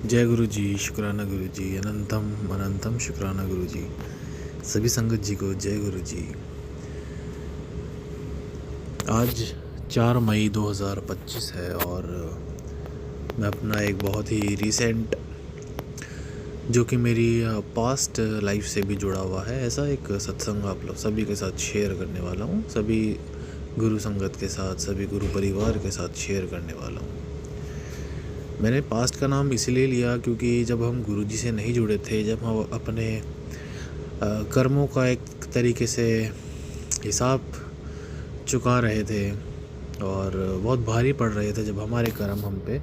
जय गुरु जी, शुक्राना गुरु जी, अनंतम अनंतम शुक्राना गुरु जी। सभी संगत जी को जय गुरु जी। आज 4 मई 2025 है और मैं अपना एक बहुत ही रीसेंट, जो कि मेरी पास्ट लाइफ से भी जुड़ा हुआ है, ऐसा एक सत्संग आप लोग सभी के साथ शेयर करने वाला हूँ। सभी गुरु संगत के साथ, सभी गुरु परिवार के साथ शेयर करने वाला हूँ। मैंने पास्ट का नाम इसलिए लिया क्योंकि जब हम गुरुजी से नहीं जुड़े थे, जब हम अपने कर्मों का एक तरीके से हिसाब चुका रहे थे और बहुत भारी पड़ रहे थे जब हमारे कर्म हम पे,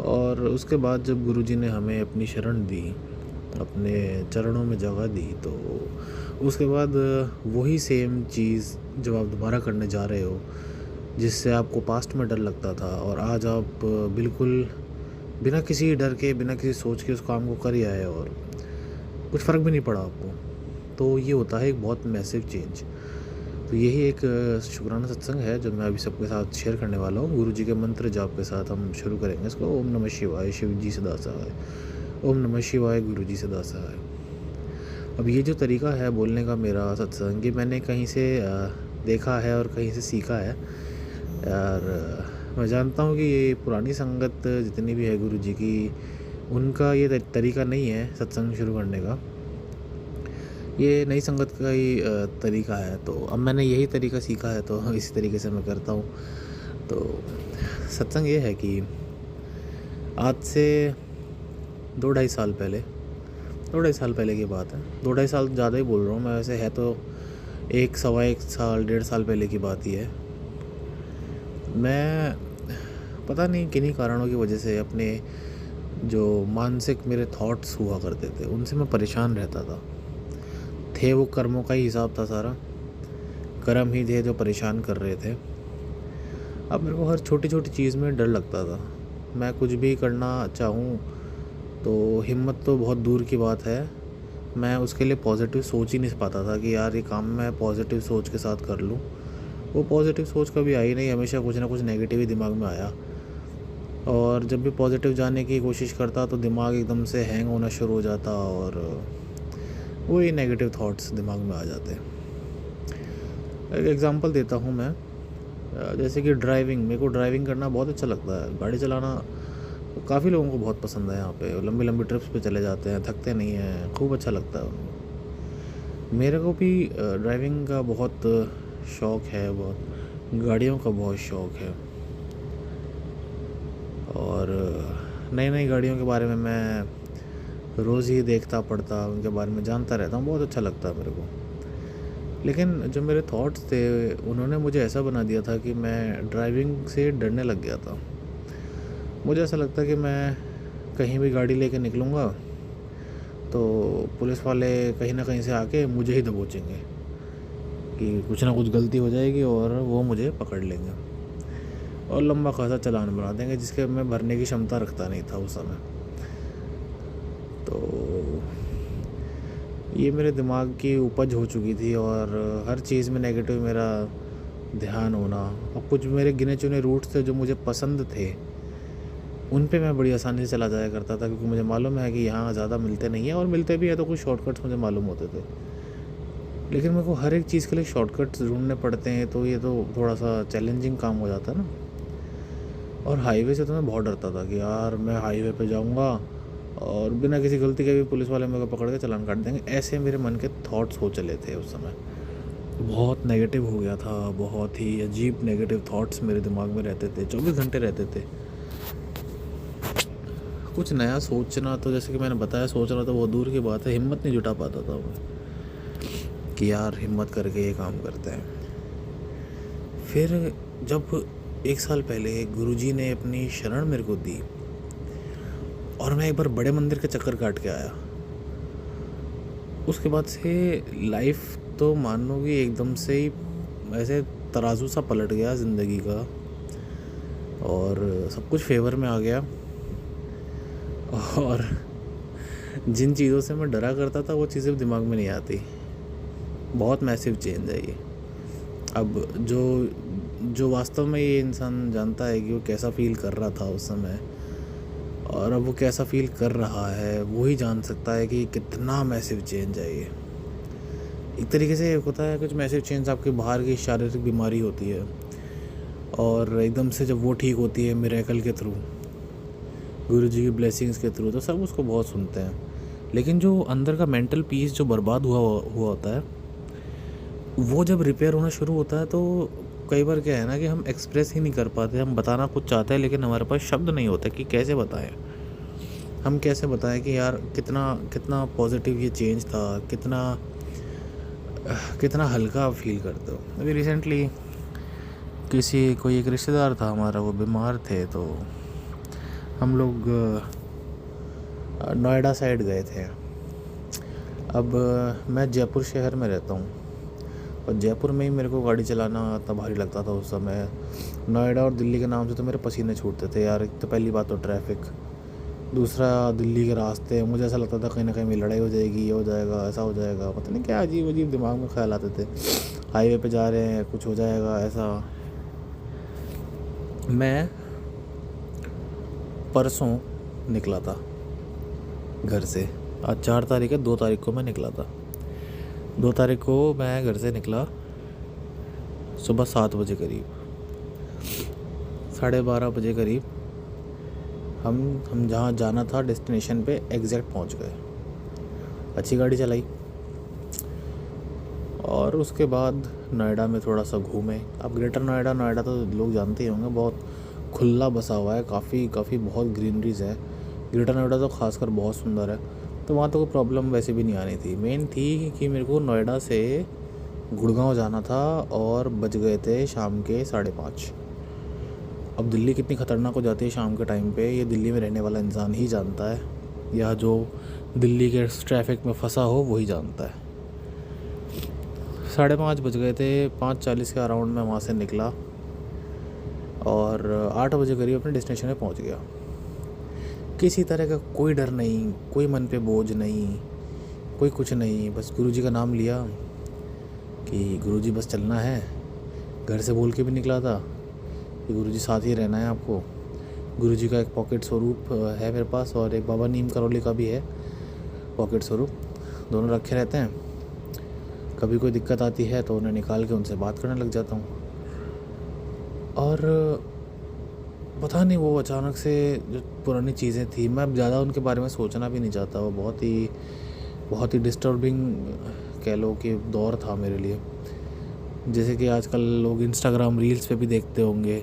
और उसके बाद जब गुरुजी ने हमें अपनी शरण दी, अपने चरणों में जगह दी, तो उसके बाद वही सेम चीज़ जब आप दोबारा करने जा रहे हो, जिससे आपको पास्ट में डर लगता था, और आज आप बिल्कुल बिना किसी डर के, बिना किसी सोच के उस काम को कर ही आए और कुछ फ़र्क भी नहीं पड़ा आपको, तो ये होता है एक बहुत मैसिव चेंज। तो यही एक शुक्राना सत्संग है जो मैं अभी सबके साथ शेयर करने वाला हूँ। गुरु जी के मंत्र जाप के साथ हम शुरू करेंगे इसको। ओम नमः शिवाय, शिव जी सदा सहाय। ओम नमः शिवाय, गुरु जी सदा सहाय। अब ये जो तरीका है बोलने का मेरा सत्संग, ये मैंने कहीं से देखा है और कहीं से सीखा है यार। मैं जानता हूँ कि ये पुरानी संगत जितनी भी है गुरु जी की, उनका ये तरीका नहीं है सत्संग शुरू करने का, ये नई संगत का ही तरीका है। तो अब मैंने यही तरीका सीखा है, तो इसी तरीके से मैं करता हूँ। तो सत्संग ये है कि आज से 2-2.5 साल पहले की बात है। 2-2.5 साल ज़्यादा ही बोल रहा हूँ मैं, वैसे है तो 1 सवा 1 साल 1.5 साल पहले की बात ही है। मैं पता नहीं किन्हीं कारणों की वजह से अपने जो मानसिक मेरे थॉट्स हुआ करते थे, उनसे मैं परेशान रहता था। थे वो कर्मों का ही हिसाब था सारा, कर्म ही थे जो परेशान कर रहे थे। अब मेरे को हर छोटी छोटी चीज़ में डर लगता था। मैं कुछ भी करना चाहूँ तो हिम्मत तो बहुत दूर की बात है, मैं उसके लिए पॉजिटिव सोच ही नहीं पाता था कि यार ये काम मैं पॉजिटिव सोच के साथ कर लूँ। वो पॉजिटिव सोच कभी आई नहीं, हमेशा कुछ ना कुछ नेगेटिव ही दिमाग में आया। और जब भी पॉजिटिव जाने की कोशिश करता तो दिमाग एकदम से हैंग होना शुरू हो जाता और वही नेगेटिव थॉट्स दिमाग में आ जाते। एक एग्ज़ाम्पल देता हूँ मैं। जैसे कि ड्राइविंग, मेरे को ड्राइविंग करना बहुत अच्छा लगता है। गाड़ी चलाना काफ़ी लोगों को बहुत पसंद है। यहाँ पे लंबी लंबी ट्रिप्स पे चले जाते हैं, थकते नहीं हैं, खूब अच्छा लगता है उनको। मेरे को भी ड्राइविंग का बहुत शौक़ है, बहुत गाड़ियों का बहुत शौक़ है, और नई नई गाड़ियों के बारे में मैं रोज़ ही देखता पढ़ता, उनके बारे में जानता रहता हूँ। बहुत अच्छा लगता है मेरे को। लेकिन जो मेरे थॉट्स थे, उन्होंने मुझे ऐसा बना दिया था कि मैं ड्राइविंग से डरने लग गया था। मुझे ऐसा लगता कि मैं कहीं भी गाड़ी लेके निकलूँगा तो पुलिस वाले कहीं ना कहीं से आके मुझे ही दबोचेंगे, कि कुछ ना कुछ गलती हो जाएगी और वो मुझे पकड़ लेंगे और लंबा खासा चालान बना देंगे, जिसके मैं भरने की क्षमता रखता नहीं था उस समय। तो ये मेरे दिमाग की उपज हो चुकी थी और हर चीज़ में नेगेटिव मेरा ध्यान होना। और कुछ मेरे गिने चुने रूट्स थे जो मुझे पसंद थे, उन पे मैं बड़ी आसानी से चला जाया करता था, क्योंकि मुझे मालूम है कि यहाँ ज़्यादा मिलते नहीं हैं, और मिलते भी हैं तो कुछ शॉर्टकट्स मुझे मालूम होते थे। लेकिन मेरे को हर एक चीज़ के लिए शॉर्टकट्स ढूंढने पड़ते हैं, तो ये तो थोड़ा सा चैलेंजिंग काम हो जाता है ना। और हाईवे से तो मैं बहुत डरता था कि यार मैं हाईवे पे जाऊँगा और बिना किसी गलती के भी पुलिस वाले मेरे को पकड़ के चालान काट देंगे। ऐसे मेरे मन के थॉट्स हो चले थे उस समय। बहुत नेगेटिव हो गया था, बहुत ही अजीब नेगेटिव थॉट्स मेरे दिमाग में रहते थे, 24 घंटे रहते थे। कुछ नया सोचना, तो जैसे कि मैंने बताया, सोचना तो बहुत दूर की बात है, हिम्मत नहीं जुटा पाता था मैं कि यार हिम्मत करके ये काम करते हैं। फिर जब 1 साल पहले गुरुजी ने अपनी शरण मेरे को दी और मैं एक बार बड़े मंदिर के चक्कर काट के आया, उसके बाद से लाइफ तो मान लो कि एकदम से ही ऐसे तराजू सा पलट गया ज़िंदगी का, और सब कुछ फेवर में आ गया। और जिन चीज़ों से मैं डरा करता था वो चीज़ें दिमाग में नहीं आती। बहुत मैसिव चेंज है ये। अब जो वास्तव में ये इंसान जानता है कि वो कैसा फील कर रहा था उस समय, और अब वो कैसा फील कर रहा है वो ही जान सकता है कि कितना मैसिव चेंज है ये। एक तरीके से होता है कुछ मैसिव चेंज आपके बाहर की शारीरिक बीमारी होती है और एकदम से जब वो ठीक होती है मिरेकल के थ्रू, गुरु जी की ब्लेसिंग्स के थ्रू, तो सब उसको बहुत सुनते हैं। लेकिन जो अंदर का मेंटल पीस जो बर्बाद हुआ होता है वो जब रिपेयर होना शुरू होता है तो कई बार क्या है ना कि हम एक्सप्रेस ही नहीं कर पाते। हम बताना कुछ चाहते हैं लेकिन हमारे पास शब्द नहीं होते कि कैसे बताएं। हम कैसे बताएं कि यार कितना कितना पॉजिटिव ये चेंज था, कितना कितना हल्का आप फील करते हो। अभी रिसेंटली कोई एक रिश्तेदार था हमारा, वो बीमार थे, तो हम लोग नोएडा साइड गए थे। अब मैं जयपुर शहर में रहता हूँ और जयपुर में ही मेरे को गाड़ी चलाना इतना भारी लगता था उस समय। नोएडा और दिल्ली के नाम से तो मेरे पसीने छूटते थे यार। एक तो पहली बात तो ट्रैफिक, दूसरा दिल्ली के रास्ते, मुझे ऐसा लगता था कहीं ना कहीं मेरी लड़ाई हो जाएगी, ये हो जाएगा, ऐसा हो जाएगा, पता नहीं क्या अजीब अजीब दिमाग में ख्याल आते थे। हाईवे पे जा रहे हैं, कुछ हो जाएगा ऐसा। मैं परसों निकला था घर से, आज 4 तारीख है, 2 तारीख को मैं निकला था। 2 तारीख को मैं घर से निकला सुबह 7 बजे करीब, 12:30 बजे करीब हम जहाँ जाना था डेस्टिनेशन पे एग्जैक्ट पहुँच गए। अच्छी गाड़ी चलाई और उसके बाद नोएडा में थोड़ा सा घूमे। अब ग्रेटर नोएडा तो लोग जानते ही होंगे, बहुत खुला बसा हुआ है, काफ़ी बहुत ग्रीनरीज है। ग्रेटर नोएडा तो खासकर बहुत सुंदर है, तो वहाँ तो कोई प्रॉब्लम वैसे भी नहीं आनी थी। मेन थी कि मेरे को नोएडा से गुड़गांव जाना था और बज गए थे शाम के 5:30। अब दिल्ली कितनी ख़तरनाक हो जाती है शाम के टाइम पे, ये दिल्ली में रहने वाला इंसान ही जानता है, या जो दिल्ली के ट्रैफिक में फंसा हो वही जानता है। 5:30 बज गए थे, 5:40 के अराउंड में वहाँ से निकला और 8 बजे करीब अपने डेस्टिनेशन में पहुँच गया। किसी तरह का कोई डर नहीं, कोई मन पे बोझ नहीं, कोई कुछ नहीं। बस गुरुजी का नाम लिया कि गुरुजी बस चलना है। घर से बोल के भी निकला था कि गुरुजी साथ ही रहना है आपको। गुरुजी का एक पॉकेट स्वरूप है मेरे पास और एक बाबा नीम करौली का भी है पॉकेट स्वरूप, दोनों रखे रहते हैं। कभी कोई दिक्कत आती है तो उन्हें निकाल के उनसे बात करने लग जाता हूँ। और पता नहीं वो अचानक से जो पुरानी चीज़ें थी, मैं अब ज़्यादा उनके बारे में सोचना भी नहीं चाहता। वो बहुत ही डिस्टर्बिंग कह लो कि दौर था मेरे लिए। जैसे कि आजकल लोग इंस्टाग्राम रील्स पे भी देखते होंगे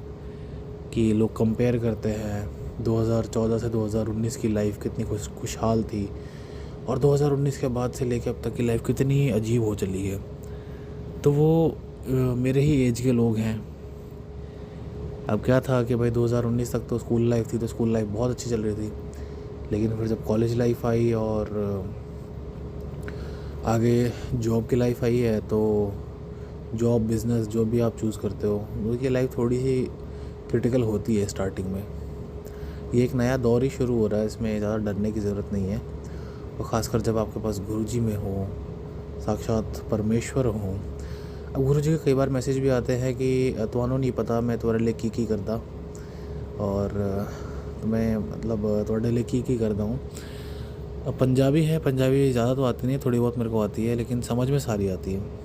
कि लोग कंपेयर करते हैं 2014 से 2019 की लाइफ कितनी खुशहाल थी और 2019 के बाद से लेकर अब तक की लाइफ कितनी अजीब हो चली है। तो वो मेरे ही एज के लोग हैं। अब क्या था कि भाई 2019 तक तो स्कूल लाइफ थी, तो स्कूल लाइफ बहुत अच्छी चल रही थी। लेकिन फिर जब कॉलेज लाइफ आई और आगे जॉब की लाइफ आई है, तो जॉब बिज़नेस जो भी आप चूज़ करते हो, उसकी लाइफ थोड़ी सी क्रिटिकल होती है स्टार्टिंग में। ये एक नया दौर ही शुरू हो रहा है, इसमें ज़्यादा डरने की ज़रूरत नहीं है। और ख़ासकर जब आपके पास गुरुजी में हो, साक्षात परमेश्वर हो। अब गुरुजी के कई बार मैसेज भी आते हैं कि तुहानू नहीं पता मैं तुम्हारे लिए की करदा, और मैं मतलब तुम्हारे लिए की करदा हूँ। अब पंजाबी है, पंजाबी ज़्यादा तो आती नहीं है, थोड़ी बहुत मेरे को आती है, लेकिन समझ में सारी आती है।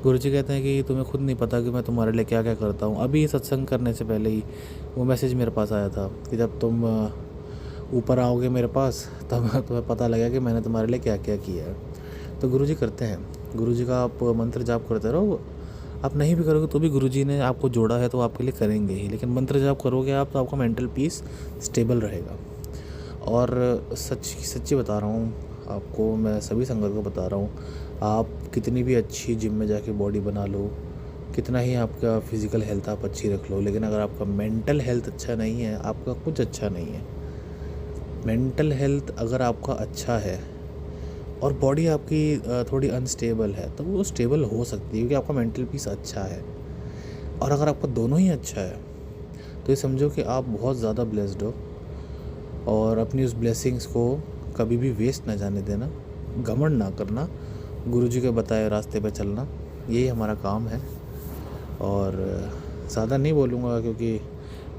गुरुजी कहते हैं कि तुम्हें खुद नहीं पता कि मैं तुम्हारे लिए क्या क्या करता हूँ। अभी सत्संग करने से पहले ही वो मैसेज मेरे पास आया था कि जब तुम ऊपर आओगे मेरे पास तब तुम्हें पता लगेगा कि मैंने तुम्हारे लिए क्या क्या किया है। तो गुरुजी करते हैं, गुरुजी का आप मंत्र जाप करते रहो। आप नहीं भी करोगे तो भी गुरुजी ने आपको जोड़ा है तो आपके लिए करेंगे ही, लेकिन मंत्र जाप करोगे आप तो आपका मेंटल पीस स्टेबल रहेगा। और सच्ची बता रहा हूँ आपको, मैं सभी संगत को बता रहा हूँ, आप कितनी भी अच्छी जिम में जाके बॉडी बना लो, कितना ही आपका फिज़िकल हेल्थ आप अच्छी रख लो, लेकिन अगर आपका मेंटल हेल्थ अच्छा नहीं है, आपका कुछ अच्छा नहीं है। मेंटल हेल्थ अगर आपका अच्छा है और बॉडी आपकी थोड़ी अनस्टेबल है, तो वो स्टेबल हो सकती है क्योंकि आपका मेंटल पीस अच्छा है। और अगर आपका दोनों ही अच्छा है तो ये समझो कि आप बहुत ज़्यादा ब्लेस्ड हो। और अपनी उस ब्लेसिंग्स को कभी भी वेस्ट ना जाने देना, घमंड ना करना, गुरुजी के बताए रास्ते पे चलना, यही हमारा काम है। और ज़्यादा नहीं बोलूँगा क्योंकि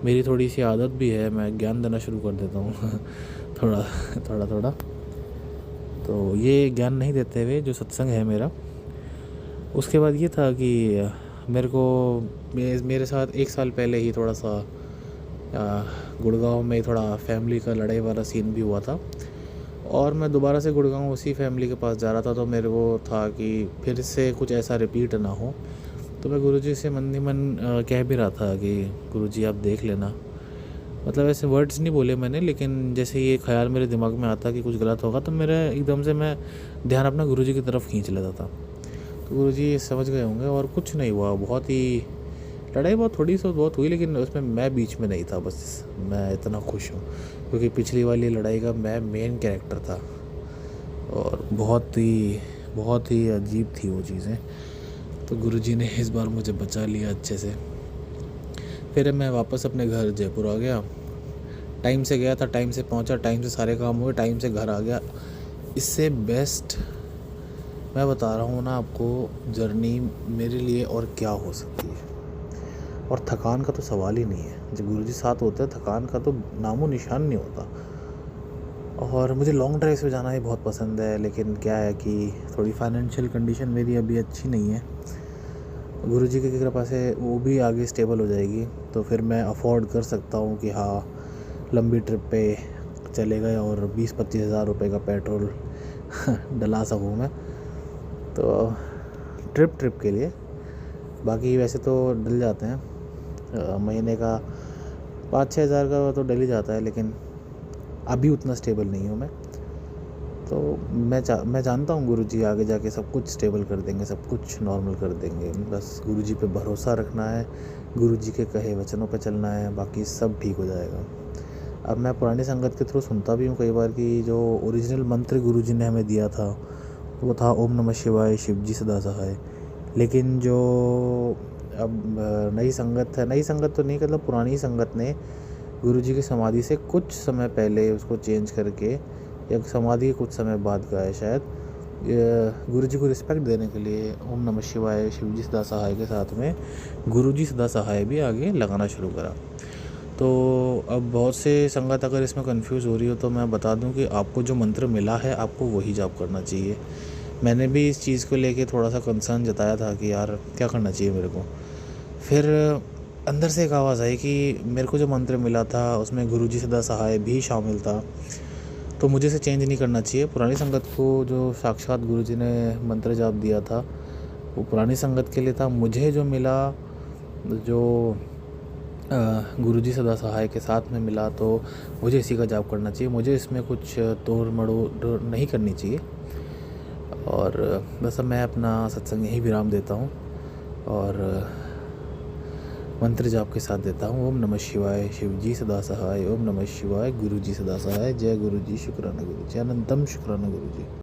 मेरी थोड़ी सी आदत भी है, मैं ज्ञान देना शुरू कर देता हूँ थोड़ा थोड़ा थोड़ा। तो ये ज्ञान नहीं देते हुए जो सत्संग है मेरा, उसके बाद ये था कि मेरे को मेरे साथ 1 साल पहले ही थोड़ा सा गुड़गांव में थोड़ा फैमिली का लड़ाई वाला सीन भी हुआ था, और मैं दोबारा से गुड़गांव उसी फैमिली के पास जा रहा था। तो मेरे को था कि फिर से कुछ ऐसा रिपीट ना हो। तो मैं गुरुजी से मन ही मन कह भी रहा था कि गुरुजी आप देख लेना, मतलब ऐसे वर्ड्स नहीं बोले मैंने, लेकिन जैसे ये ख्याल मेरे दिमाग में आता कि कुछ गलत होगा तो मेरा एकदम से मैं ध्यान अपना गुरुजी की तरफ खींच लेता था। तो गुरुजी समझ गए होंगे, और कुछ नहीं हुआ। बहुत ही लड़ाई बहुत थोड़ी सी बहुत हुई, लेकिन उसमें मैं बीच में नहीं था। बस मैं इतना खुश हूँ क्योंकि पिछली वाली लड़ाई का मैं मेन कैरेक्टर था, और बहुत ही अजीब थी वो चीज़ें। तो गुरुजी ने इस बार मुझे बचा लिया अच्छे से। फिर मैं वापस अपने घर जयपुर आ गया। टाइम से गया था, टाइम से पहुंचा, टाइम से सारे काम हुए, टाइम से घर आ गया। इससे बेस्ट मैं बता रहा हूँ ना आपको, जर्नी मेरे लिए और क्या हो सकती है। और थकान का तो सवाल ही नहीं है। जब गुरुजी साथ होते हैं थकान का तो नामो निशान नहीं होता। और मुझे लॉन्ग ड्राइव पे जाना ही बहुत पसंद है, लेकिन क्या है कि थोड़ी फाइनेंशियल कंडीशन मेरी अभी अच्छी नहीं है। गुरुजी की कृपा से वो भी आगे स्टेबल हो जाएगी, तो फिर मैं अफोर्ड कर सकता हूँ कि हाँ, लंबी ट्रिप पे चले गए और 20-25 हज़ार रुपये का पेट्रोल डला सकूँ मैं तो ट्रिप के लिए। बाकी वैसे तो डल जाते हैं, महीने का 5-6 हज़ार का तो डल ही जाता है, लेकिन अभी उतना स्टेबल नहीं हूँ मैं। तो मैं जानता हूँ गुरुजी आगे जाके सब कुछ स्टेबल कर देंगे, सब कुछ नॉर्मल कर देंगे। बस गुरुजी पे भरोसा रखना है, गुरुजी के कहे वचनों पे चलना है, बाकी सब ठीक हो जाएगा। अब मैं पुरानी संगत के थ्रू सुनता भी हूँ कई बार कि जो ओरिजिनल मंत्र गुरुजी ने हमें दिया था वो था ओम नमः शिवाय, शिवजी सदा सहाय। लेकिन जो अब नई संगत है, नई संगत तो नहीं, मतलब पुरानी संगत ने गुरुजी की समाधि से कुछ समय पहले उसको चेंज करके, या समाधि के कुछ समय बाद का है शायद, गुरुजी को रिस्पेक्ट देने के लिए ओम नमः शिवाय, शिवजी सदा सहाय के साथ में गुरुजी सदा सहाय भी आगे लगाना शुरू करा। तो अब बहुत से संगत अगर इसमें कंफ्यूज हो रही हो तो मैं बता दूं कि आपको जो मंत्र मिला है आपको वही जाप करना चाहिए। मैंने भी इस चीज़ को लेके थोड़ा सा कंसर्न जताया था कि यार क्या करना चाहिए मेरे को। फिर अंदर से एक आवाज़ आई कि मेरे को जो मंत्र मिला था उसमें गुरुजी सदा सहाय भी शामिल था, तो मुझे इसे चेंज नहीं करना चाहिए। पुरानी संगत को जो साक्षात गुरुजी ने मंत्र जाप दिया था वो पुरानी संगत के लिए था। मुझे जो मिला, जो गुरुजी सदा सहाय के साथ में मिला, तो मुझे इसी का जाप करना चाहिए। मुझे इसमें कुछ तोड़ मड़ोड़ नहीं करनी चाहिए। और बस अब मैं अपना सत्संग यहीं विराम देता हूँ और मंत्र जाप के साथ देता हूँ। ओम नमः शिवाय, शिवजी सदा सहाय। ओम नमः शिवाय, गुरुजी सदा सहाय। जय गुरुजी, शुक्राना गुरुजी, अनंतम शुक्राना गुरुजी।